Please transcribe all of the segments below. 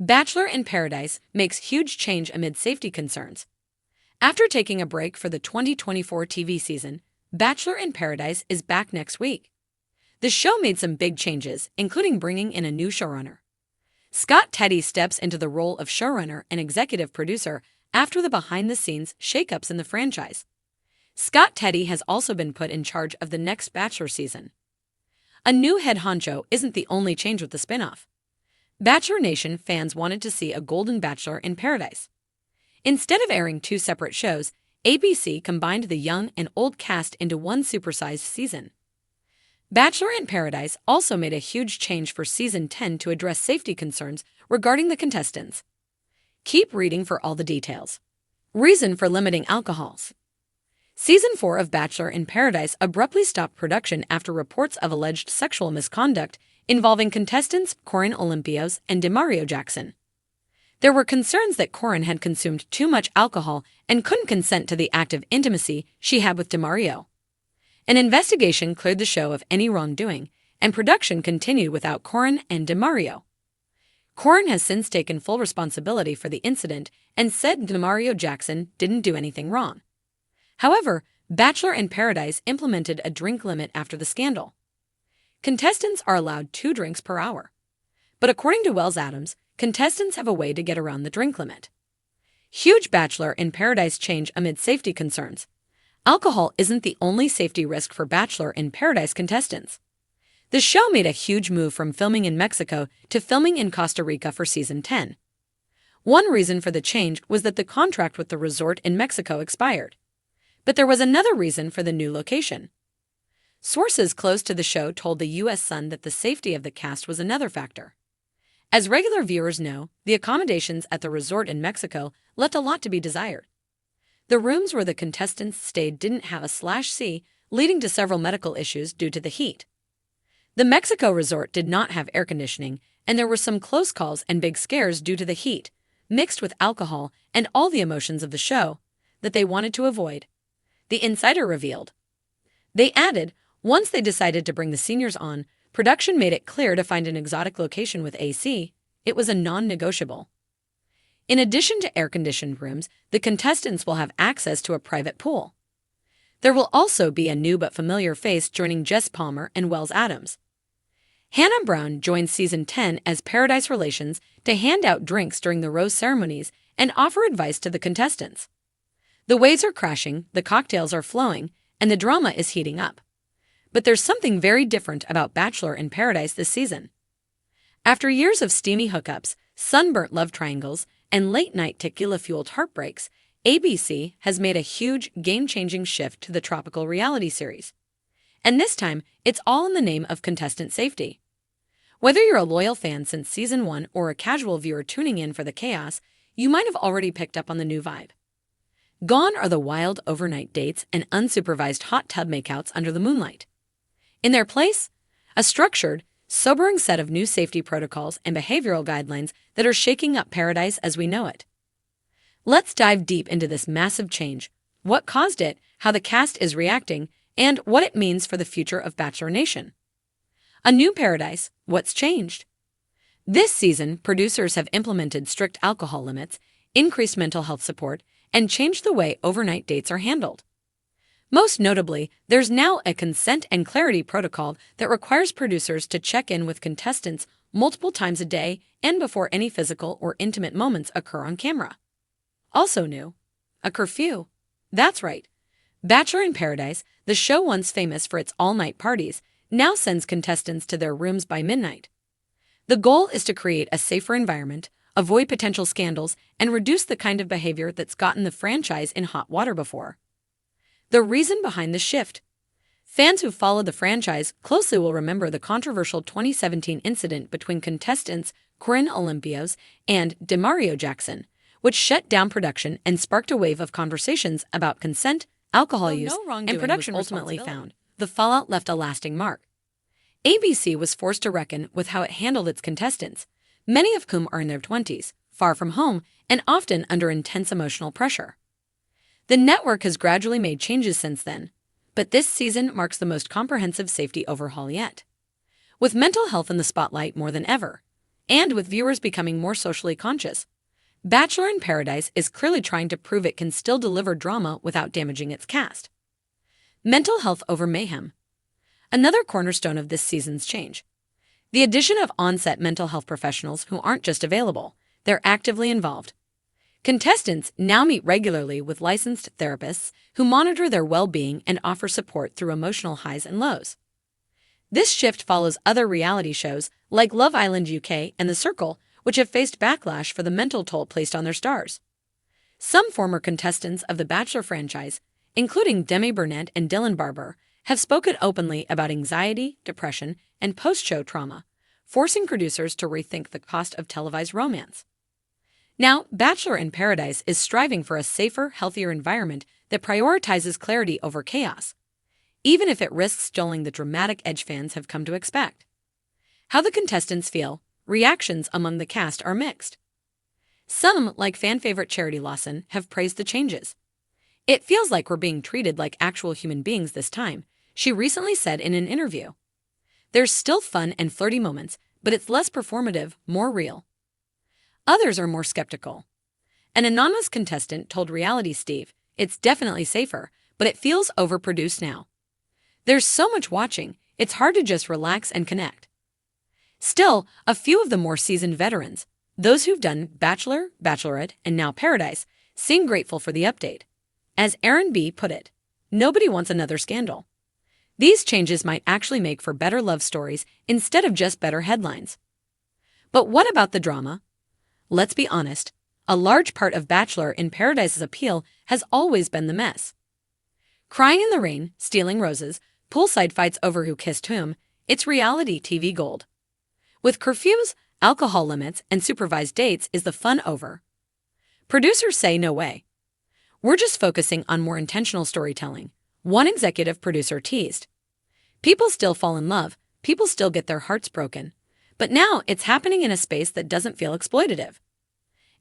Bachelor in Paradise makes huge change amid safety concerns. After taking a break for the 2024 TV season, Bachelor in Paradise is back next week. The show made some big changes, including bringing in a new showrunner. Scott Teddy steps into the role of showrunner and executive producer after the behind-the-scenes shakeups in the franchise. Scott Teddy has also been put in charge of the next Bachelor season. A new head honcho isn't the only change with the spinoff. Bachelor Nation fans wanted to see a Golden Bachelor in Paradise. Instead of airing two separate shows, ABC combined the young and old cast into one supersized season. Bachelor in Paradise also made a huge change for Season 10 to address safety concerns regarding the contestants. Keep reading for all the details. Reason for limiting alcohols. Season 4 of Bachelor in Paradise abruptly stopped production after reports of alleged sexual misconduct involving contestants Corinne Olympios and Demario Jackson. There were concerns that Corinne had consumed too much alcohol and couldn't consent to the active intimacy she had with Demario. An investigation cleared the show of any wrongdoing, and production continued without Corinne and Demario. Corinne has since taken full responsibility for the incident and said Demario Jackson didn't do anything wrong. However, Bachelor in Paradise implemented a drink limit after the scandal. Contestants are allowed 2 drinks per hour. But according to Wells Adams, contestants have a way to get around the drink limit. Huge Bachelor in Paradise change amid safety concerns. Alcohol isn't the only safety risk for Bachelor in Paradise contestants. The show made a huge move from filming in Mexico to filming in Costa Rica for Season 10. One reason for the change was that the contract with the resort in Mexico expired. But there was another reason for the new location. Sources close to the show told the U.S. Sun that the safety of the cast was another factor. As regular viewers know, the accommodations at the resort in Mexico left a lot to be desired. The rooms where the contestants stayed didn't have a /C, leading to several medical issues due to the heat. The Mexico resort did not have air conditioning, and there were some close calls and big scares due to the heat, mixed with alcohol and all the emotions of the show, that they wanted to avoid. The insider revealed. They added, once they decided to bring the seniors on, production made it clear to find an exotic location with AC. It was a non-negotiable. In addition to air-conditioned rooms, the contestants will have access to a private pool. There will also be a new but familiar face joining Jess Palmer and Wells Adams. Hannah Brown joined Season 10 as Paradise Relations to hand out drinks during the rose ceremonies and offer advice to the contestants. The waves are crashing, the cocktails are flowing, and the drama is heating up. But there's something very different about Bachelor in Paradise this season. After years of steamy hookups, sunburnt love triangles, and late-night tequila-fueled heartbreaks, ABC has made a huge, game-changing shift to the tropical reality series. And this time, it's all in the name of contestant safety. Whether you're a loyal fan since Season 1 or a casual viewer tuning in for the chaos, you might have already picked up on the new vibe. Gone are the wild overnight dates and unsupervised hot tub makeouts under the moonlight. In their place, a structured, sobering set of new safety protocols and behavioral guidelines that are shaking up Paradise as we know it. Let's dive deep into this massive change, what caused it, how the cast is reacting, and what it means for the future of Bachelor Nation. A new Paradise, what's changed? This season, producers have implemented strict alcohol limits, increased mental health support, and changed the way overnight dates are handled. Most notably, there's now a consent and clarity protocol that requires producers to check in with contestants multiple times a day and before any physical or intimate moments occur on camera. Also new, a curfew. That's right. Bachelor in Paradise, the show once famous for its all-night parties, now sends contestants to their rooms by midnight. The goal is to create a safer environment, avoid potential scandals, and reduce the kind of behavior that's gotten the franchise in hot water before. The reason behind the shift. Fans who followed the franchise closely will remember the controversial 2017 incident between contestants Corinne Olympios and Demario Jackson, which shut down production and sparked a wave of conversations about consent, alcohol use, and production ultimately found. The fallout left a lasting mark. ABC was forced to reckon with how it handled its contestants, many of whom are in their 20s, far from home, and often under intense emotional pressure. The network has gradually made changes since then, but this season marks the most comprehensive safety overhaul yet. With mental health in the spotlight more than ever, And with viewers becoming more socially conscious, Bachelor in Paradise is clearly trying to prove it can still deliver drama without damaging its cast. Mental health over mayhem. Another cornerstone of this season's change. The addition of on-set mental health professionals who aren't just available, they're actively involved. Contestants now meet regularly with licensed therapists who monitor their well-being and offer support through emotional highs and lows. This shift follows other reality shows like Love Island UK and The Circle, which have faced backlash for the mental toll placed on their stars. Some former contestants of the Bachelor franchise, including Demi Burnett and Dylan Barber, have spoken openly about anxiety, depression, and post-show trauma, forcing producers to rethink the cost of televised romance. Now, Bachelor in Paradise is striving for a safer, healthier environment that prioritizes clarity over chaos, even if it risks stalling the dramatic edge fans have come to expect. How the contestants feel, reactions among the cast are mixed. Some, like fan favorite Charity Lawson, have praised the changes. "It feels like we're being treated like actual human beings this time," she recently said in an interview. "There's still fun and flirty moments, but it's less performative, more real." Others are more skeptical. An anonymous contestant told Reality Steve, "It's definitely safer, but it feels overproduced now. There's so much watching, it's hard to just relax and connect." Still, a few of the more seasoned veterans, those who've done Bachelor, Bachelorette, and now Paradise, seem grateful for the update. As Aaron B. put it, "Nobody wants another scandal." These changes might actually make for better love stories instead of just better headlines. But what about the drama? Let's be honest, a large part of Bachelor in Paradise's appeal has always been the mess. Crying in the rain, stealing roses, poolside fights over who kissed whom, it's reality TV gold. With curfews, alcohol limits, and supervised dates, is the fun over? Producers say no way. "We're just focusing on more intentional storytelling," one executive producer teased. "People still fall in love, people still get their hearts broken. But now it's happening in a space that doesn't feel exploitative."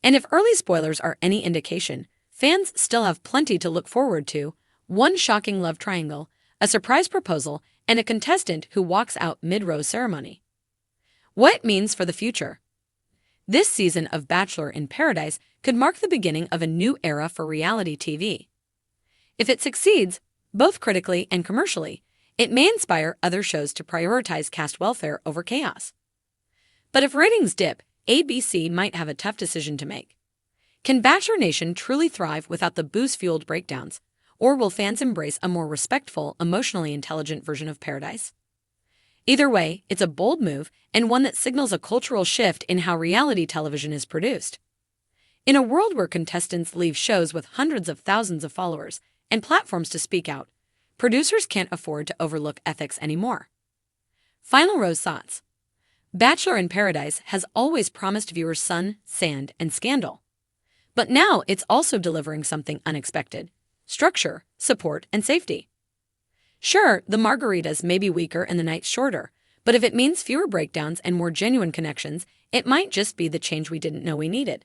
And if early spoilers are any indication, fans still have plenty to look forward to: one shocking love triangle, a surprise proposal, and a contestant who walks out mid-rose ceremony. What it means for the future. This season of Bachelor in Paradise could mark the beginning of a new era for reality TV. If it succeeds, both critically and commercially, it may inspire other shows to prioritize cast welfare over chaos. But if ratings dip, ABC might have a tough decision to make. Can Bachelor Nation truly thrive without the booze-fueled breakdowns, or will fans embrace a more respectful, emotionally intelligent version of Paradise? Either way, it's a bold move and one that signals a cultural shift in how reality television is produced. In a world where contestants leave shows with hundreds of thousands of followers and platforms to speak out, producers can't afford to overlook ethics anymore. Final Rose thoughts. Bachelor in Paradise has always promised viewers sun, sand, and scandal. But now it's also delivering something unexpected: structure, support, and safety. Sure, the margaritas may be weaker and the nights shorter, but if it means fewer breakdowns and more genuine connections, it might just be the change we didn't know we needed.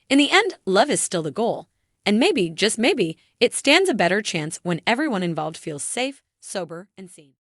In the end, love is still the goal, and maybe, just maybe, it stands a better chance when everyone involved feels safe, sober, and seen.